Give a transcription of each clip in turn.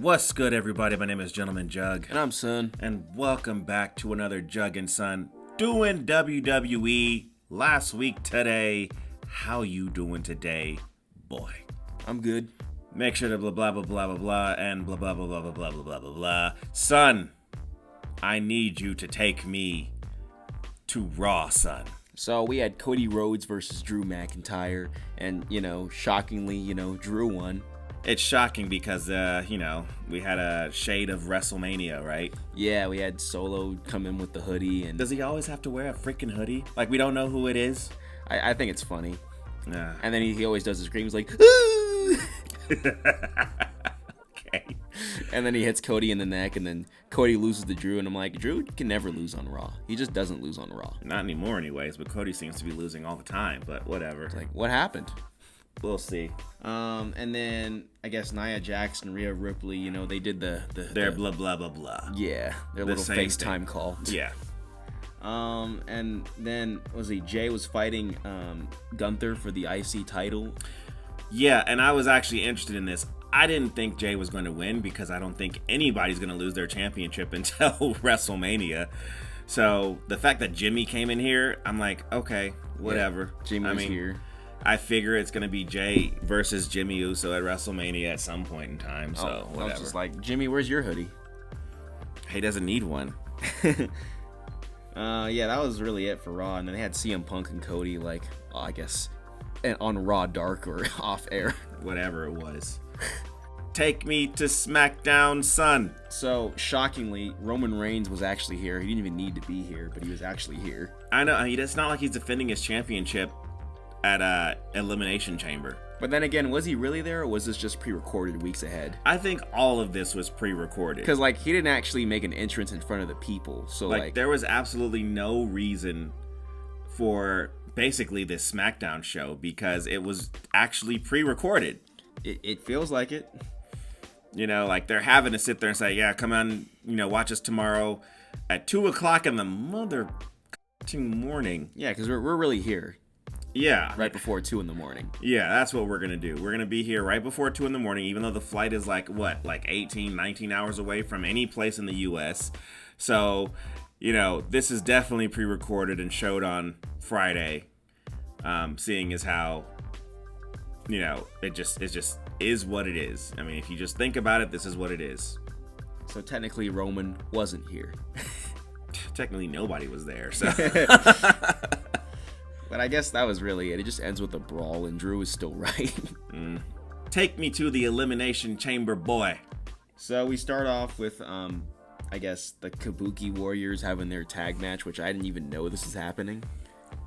What's good, everybody? My name is Gentleman Jugg. And I'm Son. And welcome back to another Jugg and Son doing WWE last week today. How you doing today, boy? I'm good. Make sure to blah, blah, blah, blah, blah, blah, and blah, blah, blah, blah, blah, blah, blah, blah, blah, blah. Son, I need you to take me to Raw, son. So we had Cody Rhodes versus Drew McIntyre. And, shockingly, Drew won. It's shocking because, we had a shade of WrestleMania, right? Yeah, we had Solo come in with the hoodie. And does he always have to wear a freaking hoodie? Like, we don't know who it is? I think it's funny. Yeah. And then he always does his scream. He's like, okay. And then he hits Cody in the neck, and then Cody loses to Drew. And I'm like, Drew can never lose on Raw. He just doesn't lose on Raw. Not anymore anyways, but Cody seems to be losing all the time, but whatever. It's like, what happened? We'll see. And then I guess Nia Jax and Rhea Ripley, they did their blah blah blah blah. Yeah, their little FaceTime call. Yeah. And then Jay was fighting Gunther for the IC title. Yeah, and I was actually interested in this. I didn't think Jay was going to win because I don't think anybody's going to lose their championship until WrestleMania. So the fact that Jimmy came in here, I'm like, okay, whatever. Yeah, Jimmy's here. I figure it's going to be Jay versus Jimmy Uso at WrestleMania at some point in time. So whatever. I was just like, Jimmy, where's your hoodie? He doesn't need one. Yeah, that was really it for Raw. And then they had CM Punk and Cody, I guess, on Raw Dark or off air. Whatever it was. Take me to Smackdown, son. So, shockingly, Roman Reigns was actually here. He didn't even need to be here, but he was actually here. I know. It's not like he's defending his championship at Elimination Chamber. But then again, was he really there, or was this just pre-recorded weeks ahead? I think all of this was pre-recorded. Because, he didn't actually make an entrance in front of the people. So, there was absolutely no reason for basically this SmackDown show because it was actually pre-recorded. It feels like it. They're having to sit there and say, yeah, come on, watch us tomorrow at 2 o'clock in the mother morning. Yeah, because we're really here. Yeah. Right before 2 in the morning. Yeah, that's what we're going to do. We're going to be here right before 2 in the morning, even though the flight is 18, 19 hours away from any place in the U.S. So, this is definitely pre-recorded and showed on Friday, seeing as how, it just is what it is. I mean, if you just think about it, this is what it is. So technically Roman wasn't here. Technically nobody was there, so... But I guess that was really it. It just ends with a brawl, and Drew is still right. Take me to the Elimination Chamber, boy. So we start off with, I guess, the Kabuki Warriors having their tag match, which I didn't even know this is happening.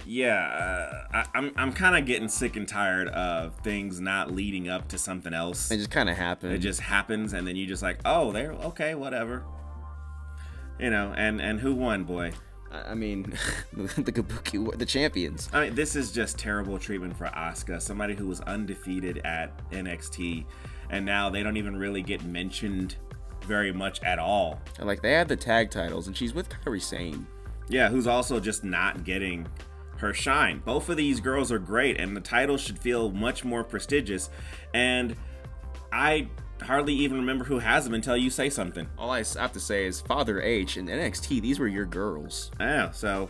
Yeah, I'm kind of getting sick and tired of things not leading up to something else. It just kind of happens. It just happens, and then you just oh, they're okay, whatever. And who won, boy? I mean, the Kabuki, the champions. I mean, this is just terrible treatment for Asuka, somebody who was undefeated at NXT, and now they don't even really get mentioned very much at all. And they had the tag titles, and she's with Kairi Sane. Yeah, who's also just not getting her shine. Both of these girls are great, and the titles should feel much more prestigious. And I hardly even remember who has them until you say something. All I have to say is Father H and NXT, these were your girls. Yeah, so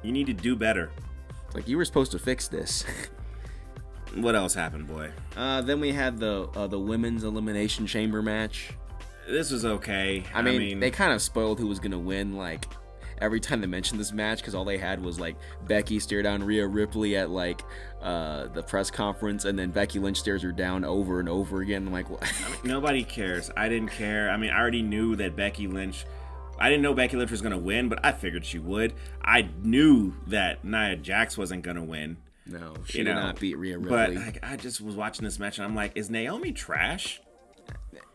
you need to do better. You were supposed to fix this. What else happened, boy? Then we had the women's Elimination Chamber match. This was okay. I mean, they kind of spoiled who was going to win, every time they mentioned this match, because all they had was Becky stare down Rhea Ripley at the press conference, and then Becky Lynch stares her down over and over again. I'm like, what? Nobody cares. I didn't care. I mean, I already knew that I didn't know Becky Lynch was going to win, but I figured she would. I knew that Nia Jax wasn't going to win. No, she did not beat Rhea Ripley. But I just was watching this match, and I'm like, is Naomi trash?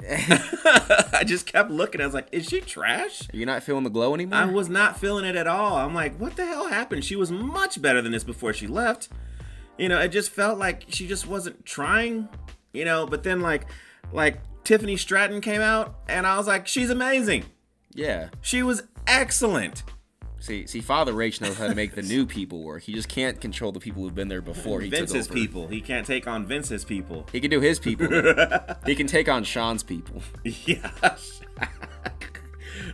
I just kept looking. I was like, is she trash? Are you not feeling the glow anymore? I was not feeling it at all. I'm like, what the hell happened? She was much better than this before she left. It just felt like she just wasn't trying, but then like Tiffany Stratton came out and I was like, she's amazing. Yeah. She was excellent. See, Father H knows how to make the new people work. He just can't control the people who've been there before. Vince's people. He can't take on Vince's people. He can do his people. He can take on Sean's people. Yeah.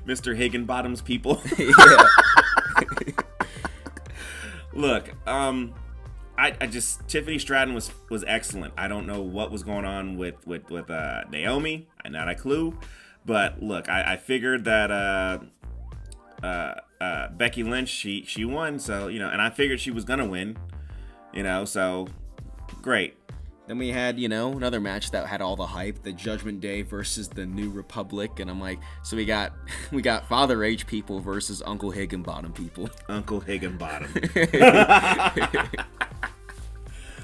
Mr. Higginbottom's people. Yeah. Look, I just Tiffany Stratton was excellent. I don't know what was going on with Naomi. I'm not a clue. But look, I figured that Becky Lynch, she won, so and I figured she was gonna win, so great. Then we had another match that had all the hype, the Judgment Day versus the New Republic, and I'm like, so we got Father H people versus Uncle Higginbottom people. Uncle Higginbottom.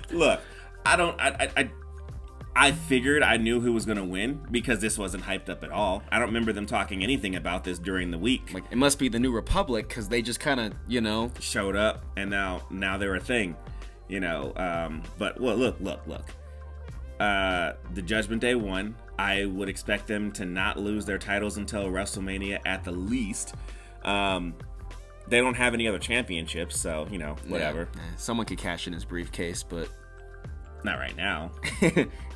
Look, I figured I knew who was going to win because this wasn't hyped up at all. I don't remember them talking anything about this during the week. Like, it must be the New Republic because they just kind of, showed up and now they're a thing, But well, look. The Judgment Day won. I would expect them to not lose their titles until WrestleMania at the least. They don't have any other championships, so whatever. Yeah. Someone could cash in his briefcase, but not right now.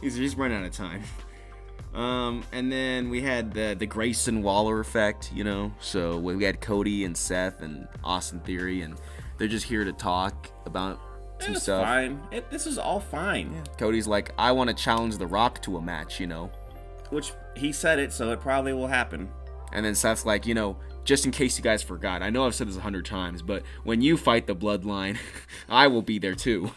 he's running out of time. And then we had the Grayson Waller effect, So we had Cody and Seth and Austin Theory, and they're just here to talk about some stuff. Fine. This is all fine. Yeah. Cody's like, I want to challenge The Rock to a match, Which he said it, so it probably will happen. And then Seth's like, just in case you guys forgot, I know I've said this 100 times, but when you fight the Bloodline, I will be there too.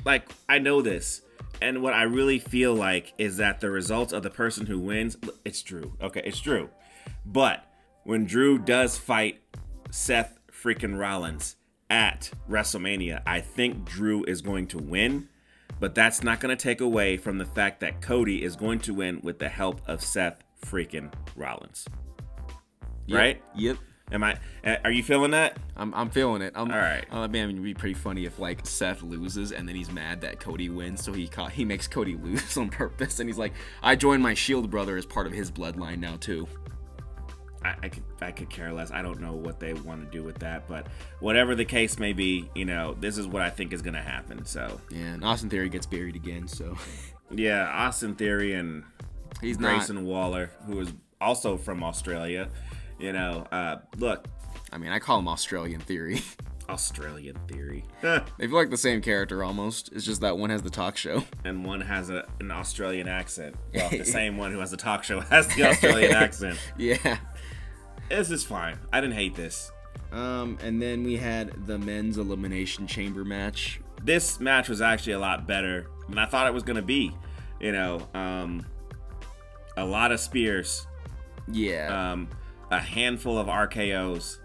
Like, I know this, and what I really feel like is that the results of the person who wins, it's Drew. Okay, it's Drew. But when Drew does fight Seth freaking Rollins at WrestleMania, I think Drew is going to win, but that's not going to take away from the fact that Cody is going to win with the help of Seth freaking Rollins. Yep. Right? Yep. Are you feeling that? I'm feeling it. All right. I mean, it'd be pretty funny if like Seth loses and then he's mad that Cody wins, so he makes Cody lose on purpose, and he's like, I joined my Shield brother as part of his bloodline now too. I could care less. I don't know what they want to do with that, but whatever the case may be, this is what I think is going to happen. So yeah, and Austin Theory gets buried again. So yeah, Austin Theory and he's Grayson Waller, who is also from Australia. Look. I mean, I call him Australian Theory. Australian Theory. They feel like the same character almost. It's just that one has the talk show. And one has an Australian accent. Well, the same one who has the talk show has the Australian accent. Yeah. This is fine. I didn't hate this. And then we had the men's Elimination Chamber match. This match was actually a lot better than I thought it was going to be. A lot of spears. Yeah. A handful of RKOs.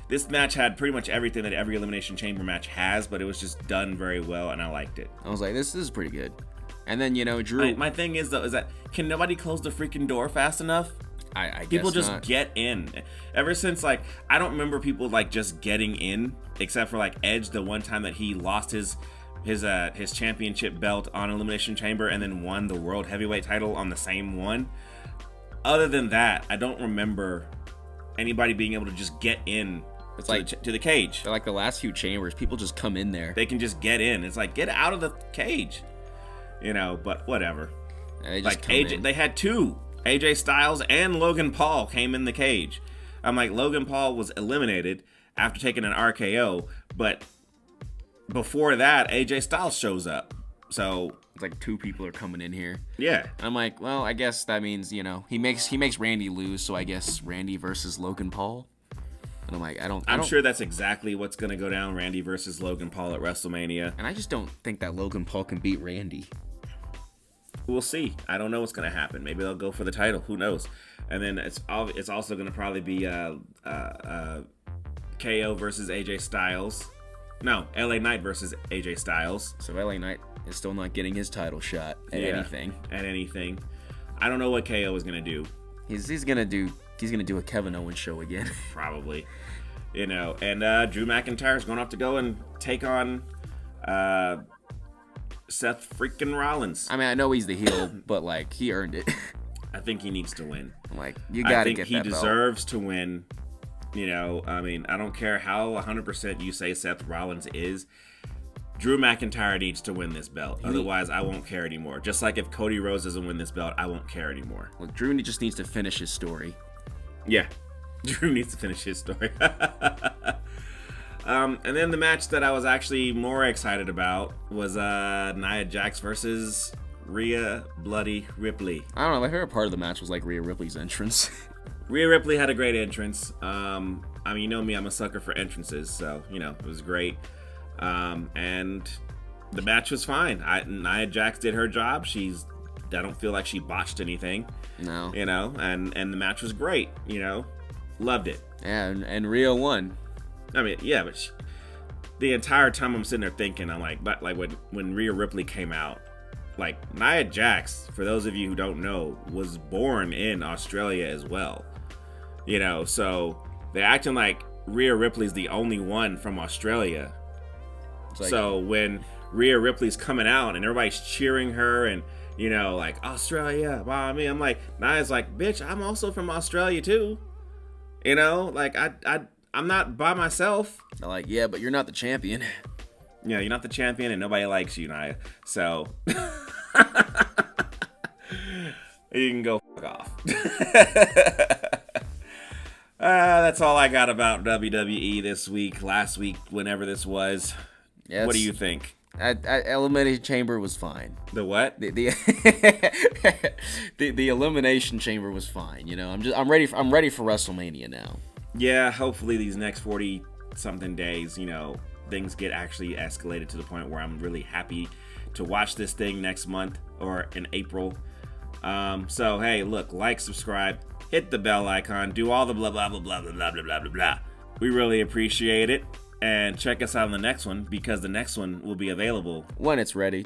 This match had pretty much everything that every Elimination Chamber match has, but it was just done very well, and I liked it. I was like, this is pretty good. And then Drew. My thing is though, is that can nobody close the freaking door fast enough? I guess people just not. get in. Ever since I don't remember people just getting in, except for Edge the one time that he lost his championship belt on Elimination Chamber and then won the World Heavyweight title on the same one. Other than that, I don't remember anybody being able to just get in to the cage. They're like the last few chambers, people just come in there. They can just get in. It's like, get out of the cage. But whatever. They just AJ, they had two. AJ Styles and Logan Paul came in the cage. I'm like, Logan Paul was eliminated after taking an RKO, but before that, AJ Styles shows up. So it's like two people are coming in here. Yeah. I'm like, well, I guess that means, he makes Randy lose, so I guess Randy versus Logan Paul. And I'm like, I'm sure that's exactly what's going to go down, Randy versus Logan Paul at WrestleMania. And I just don't think that Logan Paul can beat Randy. We'll see. I don't know what's going to happen. Maybe they'll go for the title. Who knows? And then it's also going to probably be KO versus AJ Styles. No, LA Knight versus AJ Styles. So LA Knight is still not getting his title shot at anything. At anything. I don't know what KO is going to do. He's gonna do a Kevin Owens show again. Probably. And Drew McIntyre's going to have to go and take on Seth freaking Rollins. I mean, I know he's the heel, but he earned it. I think he needs to win. Like, you got to get that belt. I think he deserves to win. You know, I mean, I don't care how 100% you say Seth Rollins is. Drew McIntyre needs to win this belt. Otherwise, I won't care anymore. Just like if Cody Rhodes doesn't win this belt, I won't care anymore. Look, Drew just needs to finish his story. Yeah, Drew needs to finish his story. And then the match that I was actually more excited about was Nia Jax versus Rhea Bloody Ripley. I don't know. My favorite part of the match was like Rhea Ripley's entrance. Rhea Ripley had a great entrance. I mean, you know me, I'm a sucker for entrances, so, you know, it was great. And the match was fine. Nia Jax did her job. I don't feel like she botched anything. No. You know, and the match was great, you know. Loved it. Yeah, and Rhea won. I mean, yeah, but the entire time I'm sitting there thinking, I'm like, but like when Rhea Ripley came out, like Nia Jax, for those of you who don't know, was born in Australia as well. You know, so they're acting like Rhea Ripley's the only one from Australia. Like, so when Rhea Ripley's coming out and everybody's cheering her and, you know, like, Australia, mommy, I'm like, Nia's like, bitch, I'm also from Australia too. You know, like, I'm not by myself. They're like, yeah, but you're not the champion. Yeah, you're not the champion and nobody likes you, Nia. So, you can go fuck off. That's all I got about WWE this week, last week, whenever this was. Yeah, what do you think? Elimination Chamber was fine. The what? The Elimination Chamber was fine. You know, I'm ready for WrestleMania now. Yeah, hopefully these next 40 something days, you know, things get actually escalated to the point where I'm really happy to watch this thing next month or in April. So hey, look, like, subscribe, hit the bell icon, do all the blah blah blah blah blah blah blah blah blah. We really appreciate it. And check us out on the next one, because the next one will be available when it's ready.